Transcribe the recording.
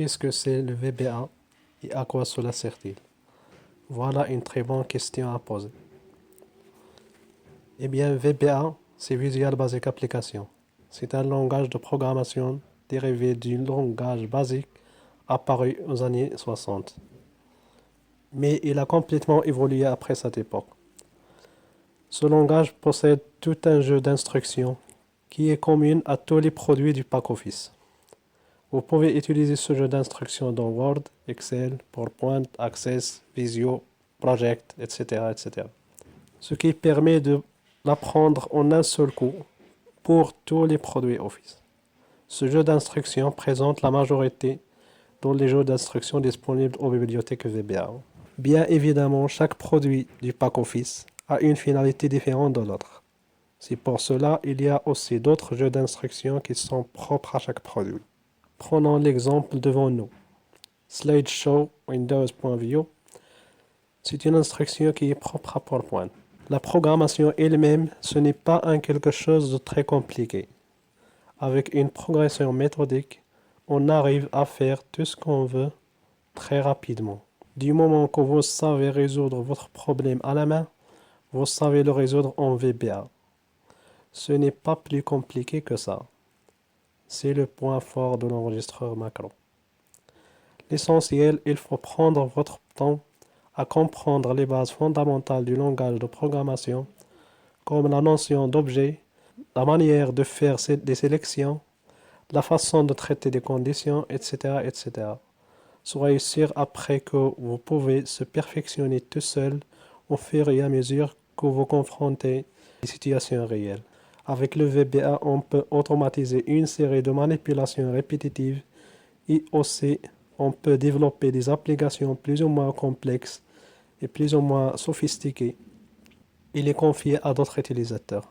Qu'est-ce que c'est le VBA et à quoi cela sert-il? Voilà une très bonne question à poser. Eh bien, VBA, c'est Visual Basic Application. C'est un langage de programmation dérivé du langage basique apparu aux années 60. Mais il a complètement évolué après cette époque. Ce langage possède tout un jeu d'instructions qui est commun à tous les produits du pack Office. Vous pouvez utiliser ce jeu d'instructions dans Word, Excel, PowerPoint, Access, Visio, Project, etc., etc. Ce qui permet de l'apprendre en un seul coup pour tous les produits Office. Ce jeu d'instructions présente la majorité dans les jeux d'instructions disponibles aux bibliothèques VBA. Bien évidemment, chaque produit du pack Office a une finalité différente de l'autre. C'est pour cela qu'il y a aussi d'autres jeux d'instructions qui sont propres à chaque produit. Prenons l'exemple devant nous. Slideshow Windows.view, c'est une instruction qui est propre à PowerPoint. La programmation elle-même, ce n'est pas quelque chose de très compliqué. Avec une progression méthodique, on arrive à faire tout ce qu'on veut très rapidement. Du moment que vous savez résoudre votre problème à la main, vous savez le résoudre en VBA. Ce n'est pas plus compliqué que ça. C'est le point fort de l'enregistreur macro. L'essentiel, il faut prendre votre temps à comprendre les bases fondamentales du langage de programmation, comme la notion d'objet, la manière de faire des sélections, la façon de traiter des conditions, etc., etc. Soyez sûr après que vous pouvez se perfectionner tout seul au fur et à mesure que vous confrontez des situations réelles. Avec le VBA, on peut automatiser une série de manipulations répétitives et aussi on peut développer des applications plus ou moins complexes et plus ou moins sophistiquées et les confier à d'autres utilisateurs.